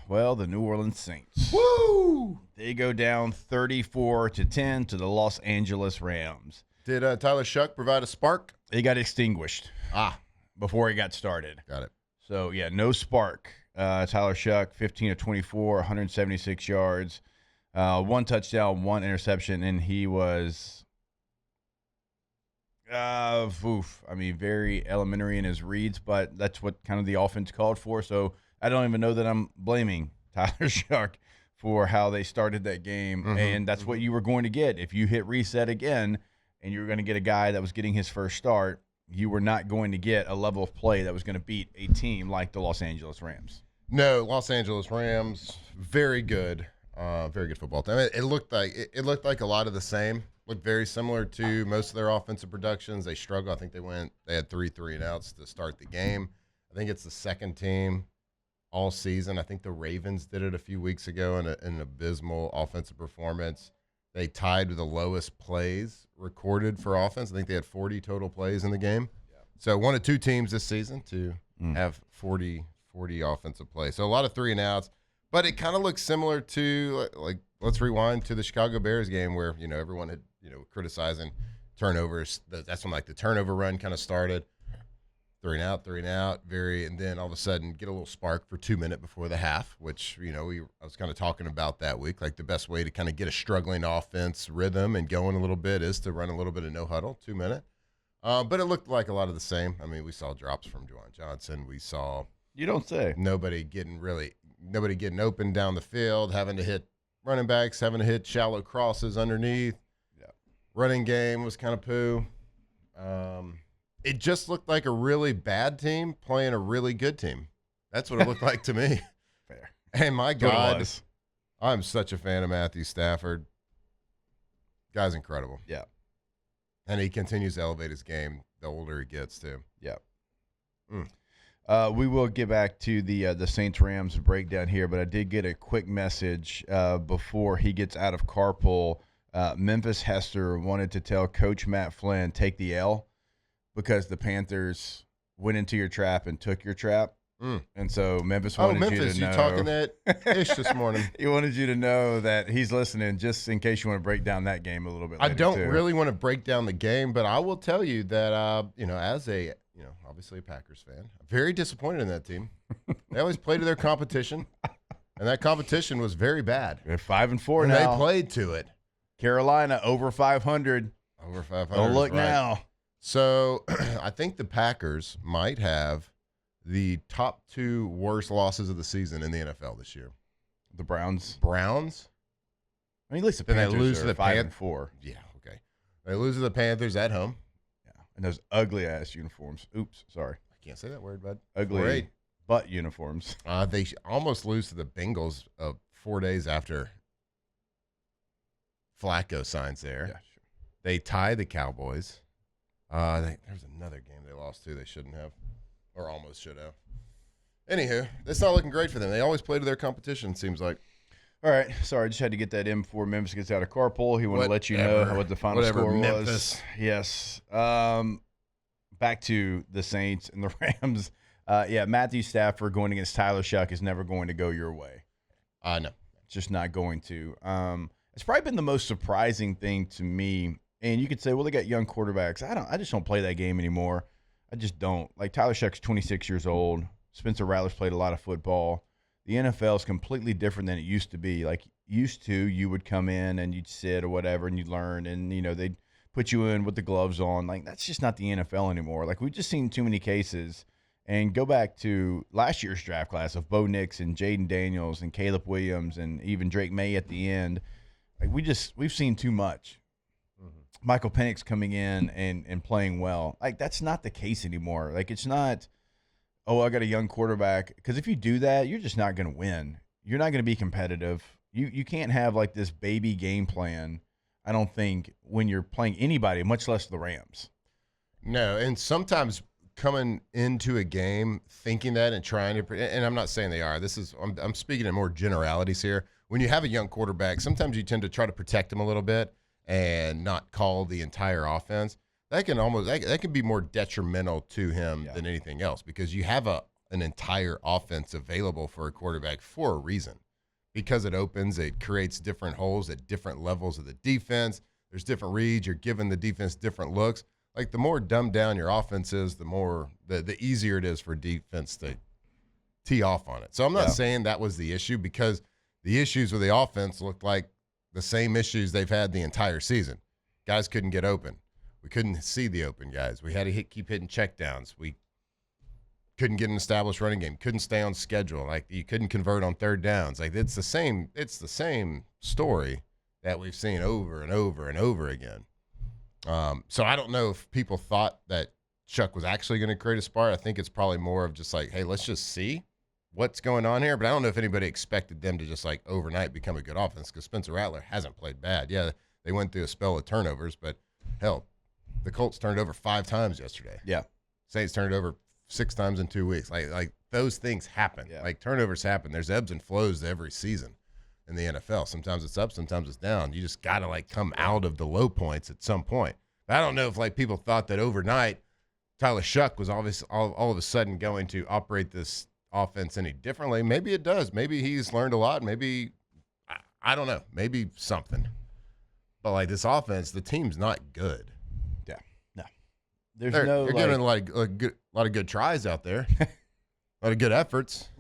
Well, the New Orleans Saints. Woo! They go down 34-10 to the Los Angeles Rams. Did Tyler Shough provide a spark? It got extinguished before it got started. Got it. So, yeah, no spark. Tyler Shough, 15 of 24, 176 yards, 1 touchdown, 1 interception, and he was, very elementary in his reads, but that's what kind of the offense called for. So I don't even know that I'm blaming Tyler Shough for how they started that game, and that's what you were going to get. If you hit reset again and you were going to get a guy that was getting his first start, you were not going to get a level of play that was going to beat a team like the Los Angeles Rams. No, Los Angeles Rams, very good football team. I mean, it looked like a lot of the same. Looked very similar to most of their offensive productions. They struggled. I think they had 3 and outs to start the game. I think it's the second team all season. I think the Ravens did it a few weeks ago in an abysmal offensive performance. They tied with the lowest plays recorded for offense. I think they had 40 total plays in the game. Yeah. So one of 2 teams this season to have 40 offensive plays. So a lot of 3 and outs, but it kind of looks similar to, like, let's rewind to the Chicago Bears game where, everyone had, criticizing turnovers. That's when, like, the turnover run kind of started. 3 and out, and then all of a sudden get a little spark for 2 minutes before the half, which, I was kind of talking about that week. Like, the best way to kind of get a struggling offense rhythm and going a little bit is to run a little bit of no huddle, 2 minute. But it looked like a lot of the same. I mean, we saw drops from Juwan Johnson. We saw You don't say. nobody getting open down the field, having to hit running backs, having to hit shallow crosses underneath. Yeah. Running game was kind of poo. It just looked like a really bad team playing a really good team. That's what it looked like to me. Fair. And my That's what it God, was. I'm such a fan of Matthew Stafford. Guy's incredible. Yeah. And he continues to elevate his game the older he gets, too. Yeah. Mm. We will get back to the Saints-Rams breakdown here, but I did get a quick message before he gets out of carpool. Memphis Hester wanted to tell Coach Matt Flynn, take the L, because the Panthers went into your trap and took your trap. And so Memphis wanted you to know. You talking that ish this morning. He wanted you to know that he's listening, just in case you want to break down that game a little bit later, I don't too. really want to break down the game, but I will tell you that, as a, obviously a Packers fan, I'm very disappointed in that team. They always play to their competition, and that competition was very bad. They're 5-4 And now. they played to it. Carolina over 500. Over 500. Don't look right. now. So I think the Packers might have the top 2 worst losses of the season in the NFL this year. The Browns. Browns? I mean, at least the Then they Panthers lose are to the 5-4. Yeah, okay. They lose to the Panthers at home. Yeah, and those ugly-ass uniforms. Oops, sorry. I can't say that word, bud. Ugly 4-8. butt uniforms. They almost lose to the Bengals 4 days after Flacco signs there. Yeah, sure. They tie the Cowboys. There's another game they lost to they shouldn't have, or almost should have. Anywho, it's not looking great for them. They always play to their competition, seems like. All right, sorry, I just had to get that in before Memphis gets out of carpool. He wanted to let you know what the final score Memphis. was. Yes. Back to the Saints and the Rams. Matthew Stafford going against Tyler Shough is never going to go your way. No. It's just not going to. It's probably been the most surprising thing to me. And you could say, well, they got young quarterbacks. I just don't play that game anymore. I just don't. Like, Tyler Shough's 26 years old. Spencer Rattler's played a lot of football. The NFL is completely different than it used to be. Like, used to, you would come in and you'd sit or whatever and you'd learn and, they'd put you in with the gloves on. Like, that's just not the NFL anymore. Like, we've just seen too many cases. And go back to last year's draft class of Bo Nix and Jaden Daniels and Caleb Williams and even Drake May at the end. Like, we've seen too much. Mm-hmm. Michael Penix coming in and playing well. Like, that's not the case anymore. Like, it's not, oh, I got a young quarterback. Because if you do that, you're just not going to win. You're not going to be competitive. You can't have, like, this baby game plan, I don't think, when you're playing anybody, much less the Rams. No, and sometimes coming into a game thinking that and trying to, and I'm not saying they are. I'm speaking in more generalities here. When you have a young quarterback, sometimes you tend to try to protect him a little bit and not call the entire offense. That can be more detrimental to him than anything else, because you have a an entire offense available for a quarterback for a reason. Because it opens, it creates different holes at different levels of the defense. There's different reads. You're giving the defense different looks. Like the more dumbed down your offense is, the easier it is for defense to tee off on it. So I'm not saying that was the issue, because the issues with the offense looked like the same issues they've had the entire season. Guys couldn't get open. We couldn't see the open guys. We had to keep hitting checkdowns. We couldn't get an established running game. Couldn't stay on schedule. Like, you couldn't convert on third downs. Like, it's the same story that we've seen over and over and over again. So I don't know if people thought that Shough was actually going to create a spark. I think it's probably more of just like, hey, let's just see what's going on here. But I don't know if anybody expected them to just like overnight become a good offense, because Spencer Rattler hasn't played bad. Yeah, they went through a spell of turnovers, but hell, the Colts turned over 5 times yesterday. Yeah. Saints turned over 6 times in 2 weeks. Like those things happen. Yeah. Like, turnovers happen. There's ebbs and flows to every season in the NFL. Sometimes it's up, sometimes it's down. You just got to like come out of the low points at some point. But I don't know if like people thought that overnight Tyler Shough was obviously all of a sudden going to operate this offense any differently. Maybe it does. Maybe he's learned a lot. Maybe, I don't know. Maybe something. But like this offense, the team's not good. Yeah. No. They're giving a lot of good tries out there. A lot of good efforts.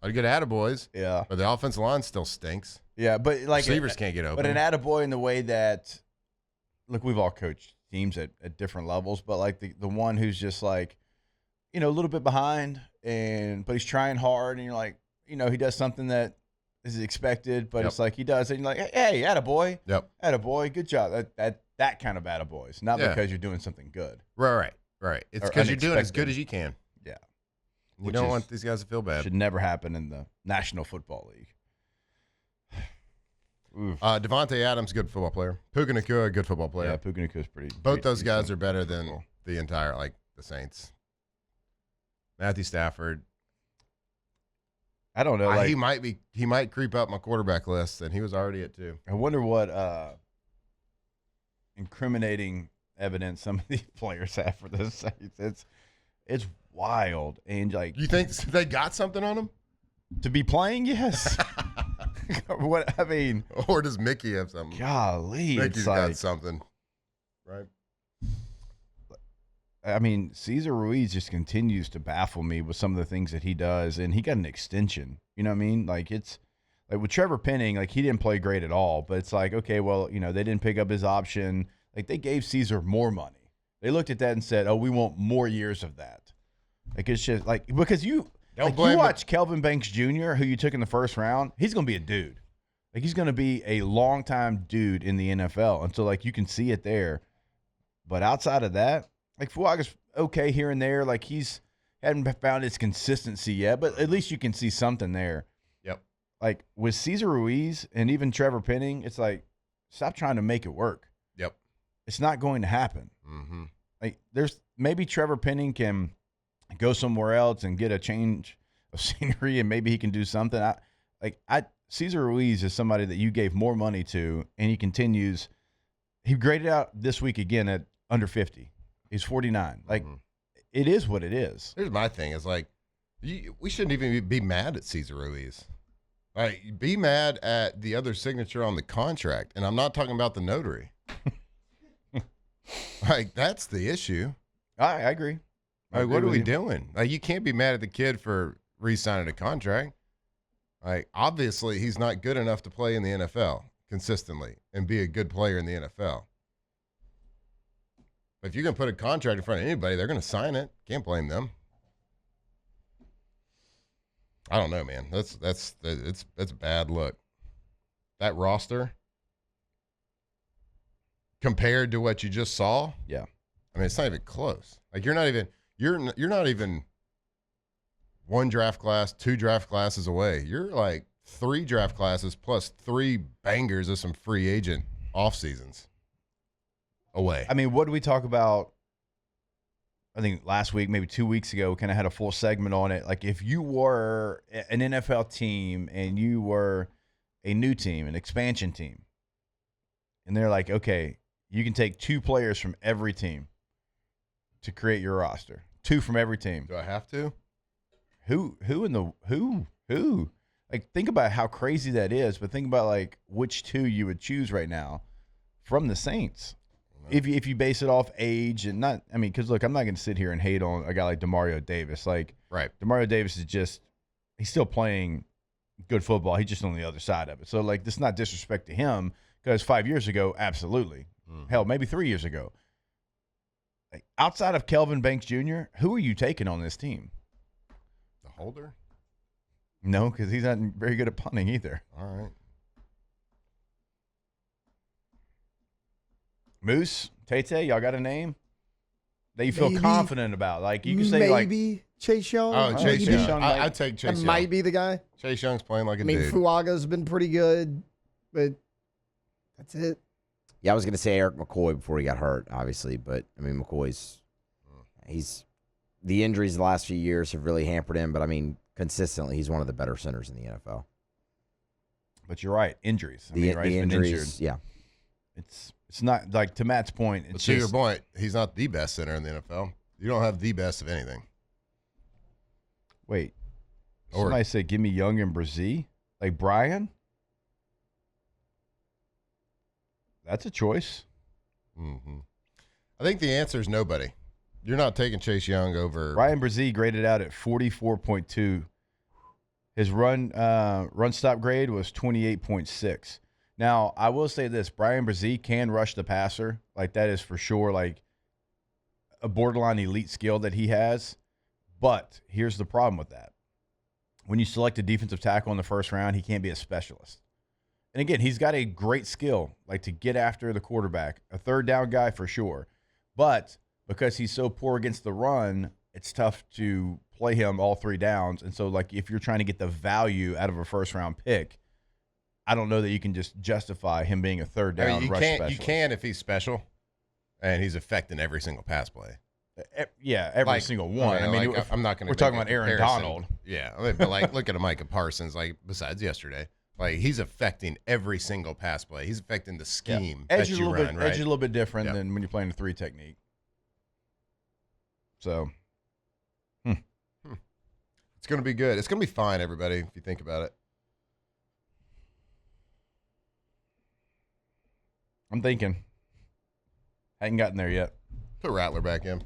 A lot of good attaboys. Yeah. But the offensive line still stinks. Yeah, but like receivers can't get open. But an attaboy in the way that, look, we've all coached teams at different levels, but like the one who's just like, a little bit behind, but he's trying hard, and you're like, he does something that is expected, but it's like he does it, and you're like, hey, attaboy. Yep. Attaboy, good job. That kind of attaboys, not because you're doing something good. Right. It's because you're doing as good as you can. Yeah. You don't want these guys to feel bad. Should never happen in the National Football League. Devontae Adams, good football player. Puka Nacua, good football player. Yeah, Puka Nacua's pretty. Both those guys are better than the entire, like, the Saints. Matthew Stafford. I don't know. He might creep up my quarterback list, and he was already at 2. I wonder what incriminating evidence some of these players have for the Saints. It's wild, and like, you think they got something on him to be playing? Yes. What I mean, or does Mickey have something? Golly, Mickey's got something, right? I mean, Cesar Ruiz just continues to baffle me with some of the things that he does, and he got an extension. You know what I mean? Like, it's like with Trevor Penning, like, he didn't play great at all, but it's like, okay, well, they didn't pick up his option. Like, they gave Cesar more money. They looked at that and said, oh, we want more years of that. Like, it's just like, because you watch Kelvin Banks Jr., who you took in the first round, he's going to be a dude. Like, he's going to be a long-time dude in the NFL. And so, like, you can see it there. But outside of that, like, Fuaga's okay here and there. Like, he's hadn't found his consistency yet, but at least you can see something there. Yep. Like, with Cesar Ruiz and even Trevor Penning, it's like, stop trying to make it work. Yep. It's not going to happen. Mm-hmm. Like, there's maybe Trevor Penning can go somewhere else and get a change of scenery, and maybe he can do something. Cesar Ruiz is somebody that you gave more money to, and he continues. He graded out this week again at under 50. He's 49. Like, It is what it is. Here's my thing: is like, we shouldn't even be mad at Cesar Ruiz. Like, be mad at the other signature on the contract, and I'm not talking about the notary. Like, that's the issue. I agree. Like, what are we doing? Like, you can't be mad at the kid for re-signing a contract. Like, obviously, he's not good enough to play in the NFL consistently and be a good player in the NFL. But if you're going to put a contract in front of anybody, they're going to sign it. Can't blame them. I don't know, man. That's a bad look. That roster compared to what you just saw. Yeah. I mean, it's not even close. Like, you're not even 1 draft class, 2 draft classes away. You're like 3 draft classes plus 3 bangers of some free agent off seasons away. I mean, what did we talk about? I think last week, maybe 2 weeks ago, we kind of had a full segment on it. Like, if you were an NFL team and you were a new team, an expansion team, and they're like, okay, you can take 2 players from every team to create your roster. 2 from every team. Do I have to? who like think about how crazy that is, but think about like which two you would choose right now from the Saints. If you base it off age and not, I mean, because look, I'm not going to sit here and hate on a guy like Demario Davis. Like, Right. Demario Davis is just, he's still playing good football. He's just on the other side of it. So, like, this is not disrespect to him because 5 years ago, absolutely. Hell, maybe 3 years ago. Like, outside of Kelvin Banks Jr., who are you taking on this team? The holder? No, because he's not very good at punting either. All right. Moose, Tate, y'all got a name that you feel confident about? Like you can say, maybe Chase Young. Oh, Chase maybe. Young. I'd take Chase That Young. might be the guy. Chase Young's playing like a I mean, dude. Fuaga's been pretty good, but that's it. Yeah, I was going to say Eric McCoy before he got hurt, obviously, but I mean he's the injuries the last few years have really hampered him, but I mean consistently he's one of the better centers in the NFL. But you're right, injuries. I mean, right, The he's been injuries, injured. yeah. It's not like to Matt's point. But It's to your just, point, he's not the best center in the NFL. You don't have the best of anything. wait. Or- Somebody said, "Give me Young and Brzee." Like Brian. That's a choice. Mm-hmm. I think the answer is nobody. You're not taking Chase Young over. Brian Brzee graded out at 44.2. His run stop grade was 28.6. Now, I will say this. Brian Brzee can rush the passer. Like, that is for sure, like, a borderline elite skill that he has. But here's the problem with that. When you select a defensive tackle in the first round, he can't be a specialist. And again, he's got a great skill, like to get after the quarterback, a third down guy for sure. But because he's so poor against the run, it's tough to play him all three downs. And so, like, if you're trying to get the value out of a first-round pick, I don't know that you can just justify him being a third down I mean, rush you specialist. can if he's special, and he's affecting every single pass play. Yeah, every Like, single one. I mean, I'm not going to. we're talking about Aaron Donald. Yeah, I mean, but like, look at a Micah Parsons. Like, besides yesterday, like he's affecting every single pass play. He's affecting the scheme Edge that is you run. Right? Edge is a little bit different Yeah. than when you're playing the three technique. So, It's going to be good. It's going to be fine, everybody, if you think about it. I'm thinking. Hadn't gotten there yet. Put Rattler back in.